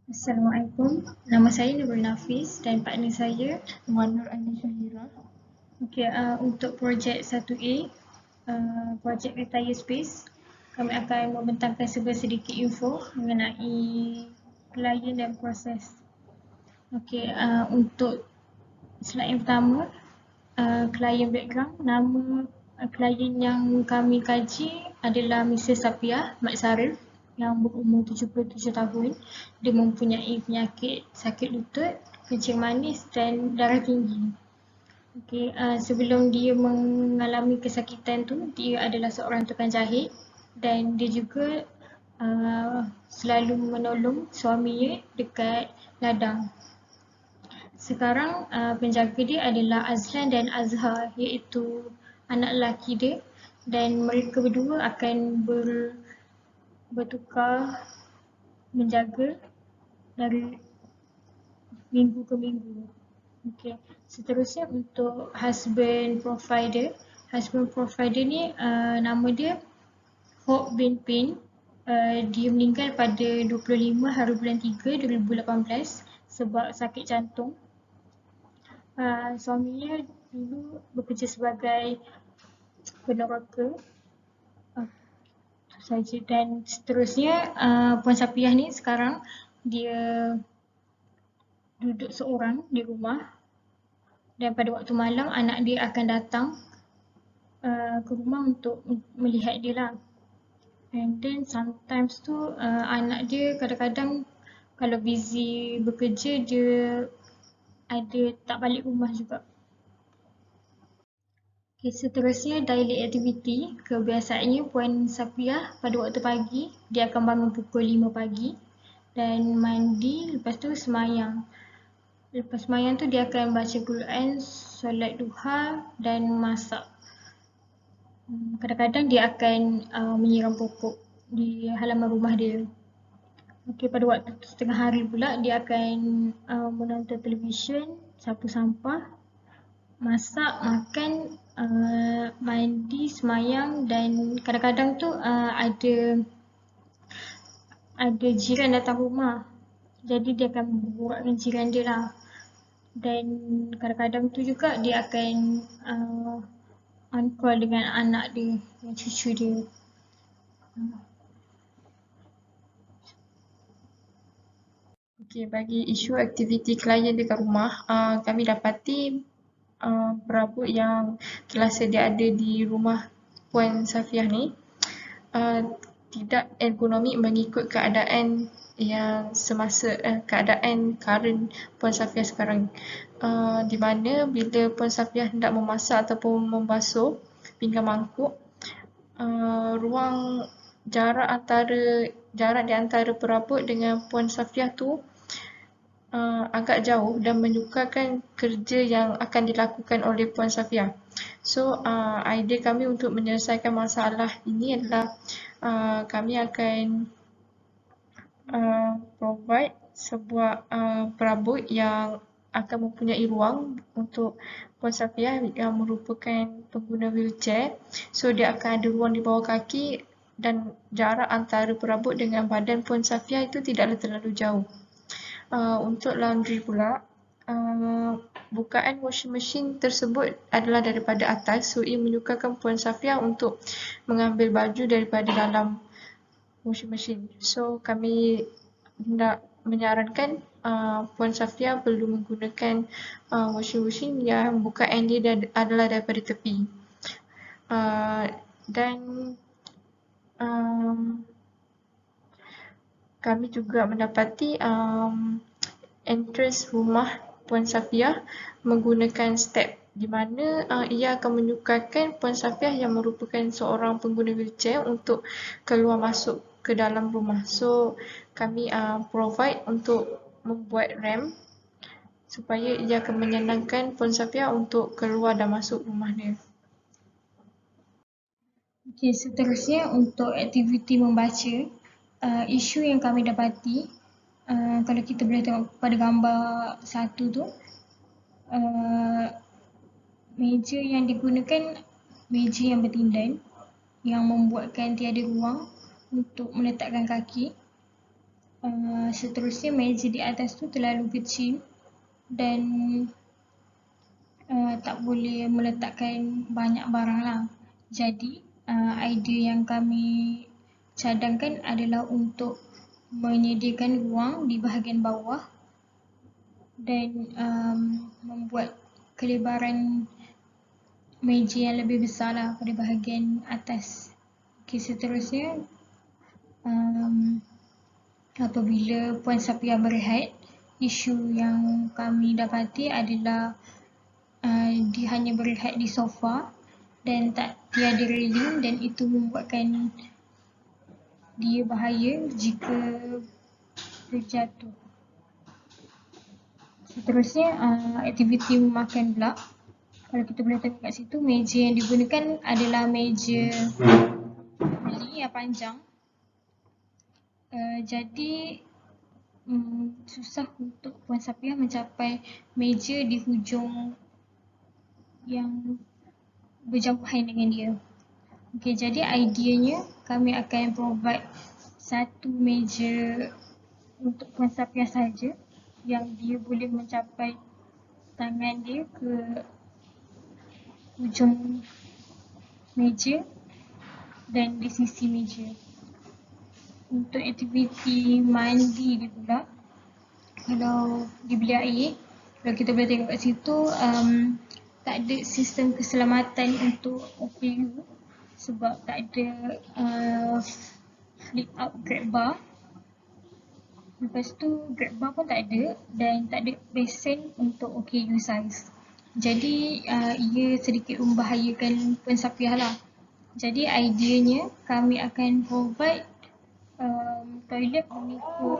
Assalamualaikum, nama saya Nurul Nafis dan partner saya Nur Aini Syahira. okay, untuk projek 1A, projek Retire Space, kami akan membentangkan sedikit info mengenai klien dan proses. Okay, untuk slide yang pertama, klien background, nama klien yang kami kaji adalah Mrs. Safiah Mat Sarif yang berumur 77 tahun. Dia mempunyai penyakit sakit lutut, kencing manis dan darah tinggi. Okay, sebelum dia mengalami kesakitan tu, dia adalah seorang tukang jahit dan dia juga selalu menolong suaminya dekat ladang. Sekarang penjaga dia adalah Azlan dan Azhar, iaitu anak lelaki dia, dan mereka berdua akan bertukar menjaga dari minggu ke minggu. Okay. Seterusnya untuk husband provider ni nama dia Hope bin Pin. Dia meninggal pada 25 hari bulan 3 2018 sebab sakit jantung. Suaminya dulu bekerja sebagai peneroka saja, dan seterusnya Puan Safiah ni sekarang dia duduk seorang di rumah dan pada waktu malam anak dia akan datang ke rumah untuk melihat dia lah. And then sometimes tu anak dia kadang-kadang kalau busy bekerja dia ada tak balik rumah juga. Okay, seterusnya daily activity. Kebiasaannya Puan Safiah pada waktu pagi dia akan bangun pukul 5 pagi dan mandi, lepas tu semayang. Lepas semayang tu dia akan baca Quran, solat duha dan masak. Kadang-kadang dia akan menyiram pokok di halaman rumah dia. Okay, pada waktu setengah hari pula dia akan menonton televisyen, sapu sampah, masak, makan, mandi, semayang, dan kadang-kadang tu ada jiran datang rumah. Jadi dia akan berbual dengan jiran dia lah. Dan kadang-kadang tu juga dia akan on call dengan anak dia, dengan cucu dia. Okey, bagi isu aktiviti klien dekat rumah, kami dapati perabot yang kelasa dia ada di rumah Puan Safiah ni tidak ergonomik mengikut keadaan yang semasa keadaan current Puan Safiah sekarang. Di mana bila Puan Safiah hendak memasak ataupun membasuh pinggan mangkuk, ruang jarak di antara perabot dengan Puan Safiah tu agak jauh dan menyukarkan kerja yang akan dilakukan oleh Puan Safiah. So, idea kami untuk menyelesaikan masalah ini adalah kami akan provide sebuah perabot yang akan mempunyai ruang untuk Puan Safiah yang merupakan pengguna wheelchair. So, dia akan ada ruang di bawah kaki dan jarak antara perabot dengan badan Puan Safiah itu tidaklah terlalu jauh. Untuk laundry pula, bukaan washing machine tersebut adalah daripada atas, so ia menyukarkan Puan Safiah untuk mengambil baju daripada dalam washing machine. So kami hendak menyarankan Puan Safiah perlu menggunakan washing machine yang bukaan dia adalah daripada tepi. Dan kami juga mendapati entrance rumah Puan Safiah menggunakan step, di mana ia akan menyukarkan Puan Safiah yang merupakan seorang pengguna wheelchair untuk keluar masuk ke dalam rumah. So kami provide untuk membuat ramp supaya ia akan menyenangkan Puan Safiah untuk keluar dan masuk rumah dia. Okay, seterusnya untuk aktiviti membaca, isu yang kami dapati, kalau kita boleh tengok pada gambar satu tu, meja yang digunakan meja yang bertindan yang membuatkan tiada ruang untuk meletakkan kaki. Seterusnya meja di atas tu terlalu kecil dan tak boleh meletakkan banyak barang lah. Jadi idea yang kami cadangkan adalah untuk menyediakan ruang di bahagian bawah dan membuat kelebaran meja yang lebih besar lah pada bahagian atas. Okay, seterusnya apabila Puan Safia berehat, isu yang kami dapati adalah dia hanya berehat di sofa dan tiada railing, dan itu membuatkan dia bahaya jika terjatuh. Seterusnya aktiviti memakan pula. Kalau kita boleh tengok kat situ, meja yang digunakan adalah meja beli yang panjang. Jadi susah untuk Puan Safia mencapai meja di hujung yang berjauhan dengan dia. Okay, jadi ideanya kami akan provide satu meja untuk Puan Safia saja yang dia boleh mencapai tangan dia ke hujung meja dan di sisi meja. Untuk aktiviti mandi dia pula, kalau di bilik air, kalau kita boleh tengok kat situ, tak ada sistem keselamatan untuk OKU sebab tak ada flip up grab bar. Lepas tu grab bar pun tak ada dan tak ada besen untuk OKU size. Jadi ia sedikit membahayakan Puan Safia lah. Jadi ideanya kami akan provide toilet mengikut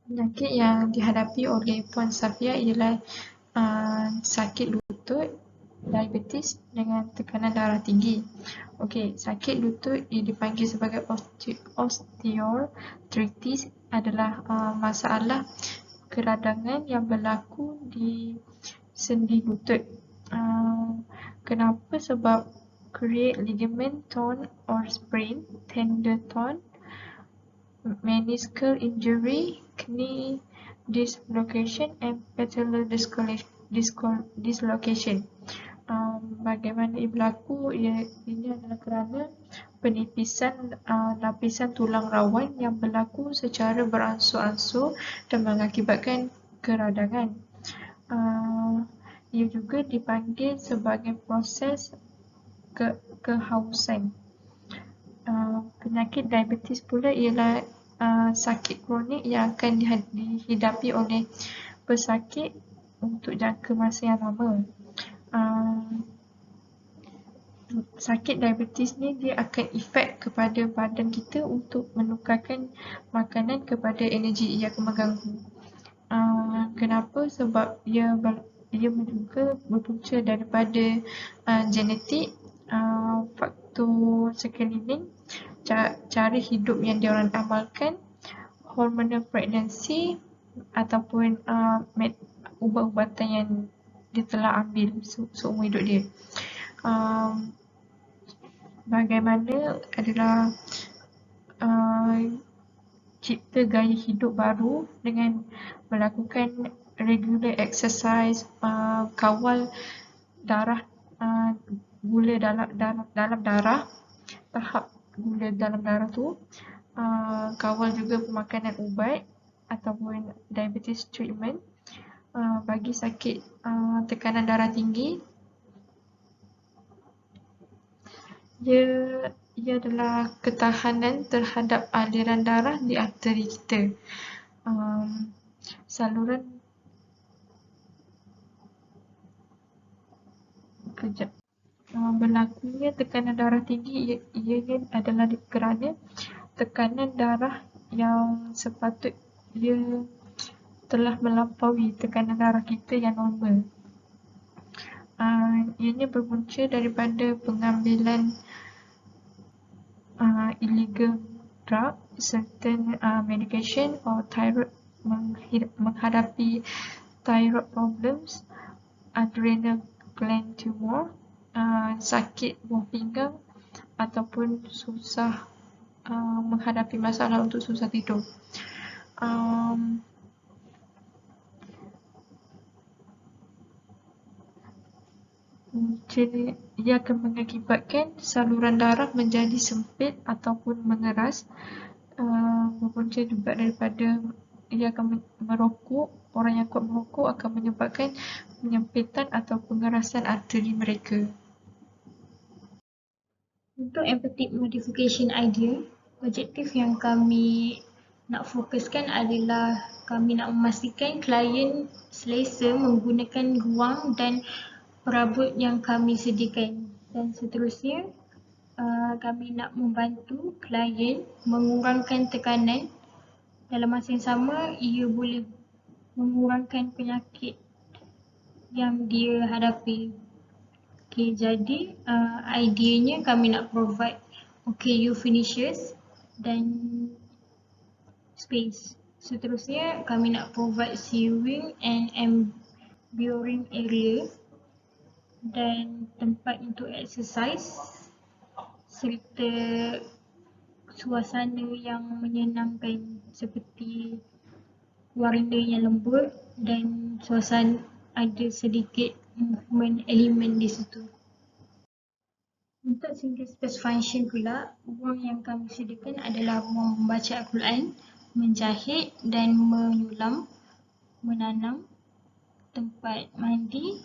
Penyakit yang dihadapi oleh Puan Safia ialah sakit lutut, diabetes dengan tekanan darah tinggi. Okey, sakit lutut yang dipanggil sebagai osteoarthritis adalah masalah keradangan yang berlaku di sendi lutut. Kenapa? Sebab create ligament torn or sprain, tendon torn, meniscal injury, knee dislocation and patellar dislocation. Bagaimana ia berlaku? Ini adalah kerana penipisan lapisan tulang rawan yang berlaku secara beransur-ansur dan mengakibatkan keradangan. Ia juga dipanggil sebagai proses kehausan. Penyakit diabetes pula ialah sakit kronik yang akan dihidapi oleh pesakit untuk jangka masa yang lama. Sakit diabetes ni dia akan efek kepada badan kita untuk menukarkan makanan kepada energi. Ia akan mengganggu. Kenapa? Sebab ia juga berpunca daripada genetik, faktor sekeliling, cara hidup yang diorang amalkan, hormonal pregnancy ataupun ubat-ubatan yang dia telah ambil seumur hidup dia. Bagaimana adalah cipta gaya hidup baru dengan melakukan regular exercise, kawal darah, gula dalam darah, tahap gula dalam darah tu, kawal juga pemakanan ubat ataupun diabetes treatment bagi sakit tekanan darah tinggi. Ia adalah ketahanan terhadap aliran darah di arteri kita. Saluran berlakunya tekanan darah tinggi ianya adalah kerana tekanan darah yang sepatutnya telah melampaui tekanan darah kita yang normal. Ianya berpunca daripada pengambilan illegal drug, certain medication or thyroid, menghadapi thyroid problems, adrenal gland tumor, sakit buah pinggang ataupun susah menghadapi masalah untuk susah tidur. Ia akan mengakibatkan saluran darah menjadi sempit ataupun mengeras. Berpunca juga daripada ia akan merokok. Orang yang kuat merokok akan menyebabkan penyempitan atau pengerasan arteri mereka. Untuk empathic modification idea, objektif yang kami nak fokuskan adalah kami nak memastikan klien selesa menggunakan ruang dan perabot yang kami sediakan. Dan seterusnya, kami nak membantu klien mengurangkan tekanan. Dalam masa yang sama, ia boleh mengurangkan penyakit yang dia hadapi. Okay, jadi ideanya kami nak provide OKU finishes dan space. Seterusnya, kami nak provide sewing and emburing area dan tempat untuk exercise serta suasana yang menyenangkan seperti warna yang lembut dan suasana ada sedikit movement elemen di situ. Untuk single space function pula, ruang yang kami sediakan adalah ruang membaca Al-Quran, menjahit dan menyulam, menanam, tempat mandi,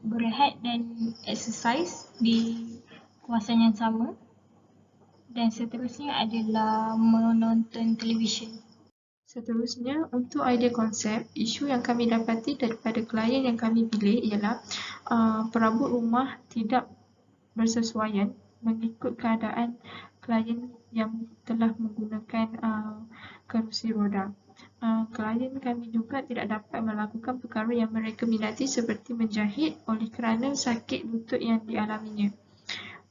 berehat dan exercise di kawasan yang sama, dan seterusnya adalah menonton televisyen. Seterusnya, untuk idea konsep, isu yang kami dapati daripada klien yang kami pilih ialah perabot rumah tidak bersesuaian mengikut keadaan klien yang telah menggunakan kerusi roda. Klien kami juga tidak dapat melakukan perkara yang mereka minati seperti menjahit oleh kerana sakit lutut yang dialaminya.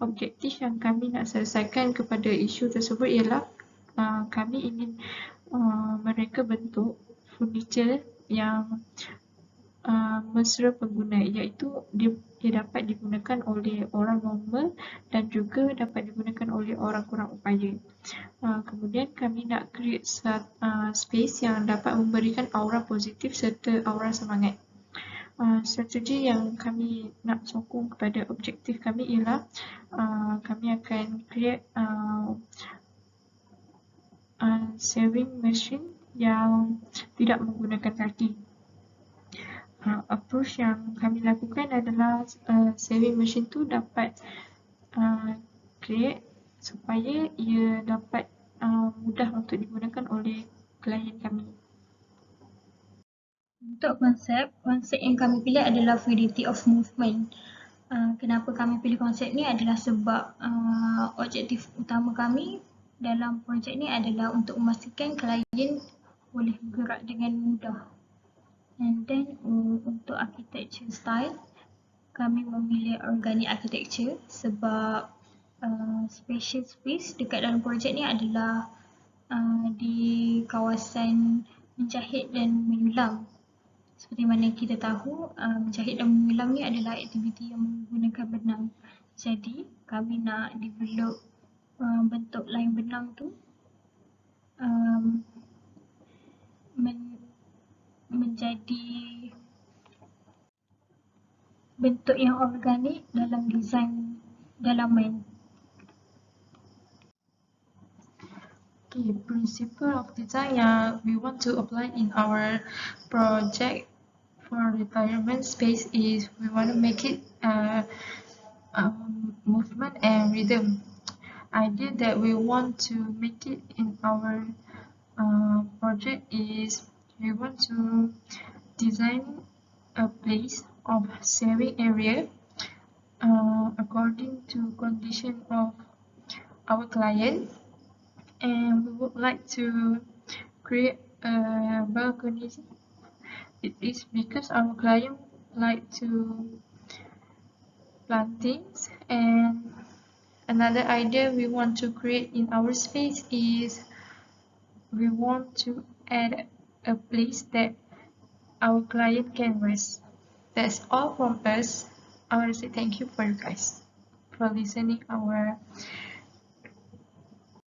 Objektif yang kami nak selesaikan kepada isu tersebut ialah kami ingin mereka bentuk furniture yang mesra pengguna, iaitu dia dapat digunakan oleh orang normal dan juga dapat digunakan oleh orang kurang upaya. Kemudian kami nak create space yang dapat memberikan aura positif serta aura semangat. Strategi yang kami nak sokong kepada objektif kami ialah kami akan create sewing machine yang tidak menggunakan kaki. Approach yang kami lakukan adalah sewing machine tu dapat create supaya ia dapat mudah untuk digunakan oleh klien kami. Untuk konsep yang kami pilih adalah fluidity of movement. Kenapa kami pilih konsep ni adalah sebab objektif utama kami dalam projek ni adalah untuk memastikan klien boleh bergerak dengan mudah. And then untuk architecture style, kami memilih organic architecture sebab spatial space dekat dalam projek ni adalah di kawasan menjahit dan menyulam. Seperti mana kita tahu, menjahit dan menyulam ni adalah aktiviti yang menggunakan benang. Jadi, kami nak develop bentuk line benang tu menjadi bentuk yang organik dalam design dalaman. Okay, principle of design yang we want to apply in our project for retirement space is we want to make it movement and rhythm. Idea that we want to make it in our project is we want to design a place of sewing area according to condition of our client, and we would like to create a balcony. It is because our client like to plant things. And another idea we want to create in our space is we want to add a place that our client can rest. That's all from us. I want to say thank you for you guys for listening our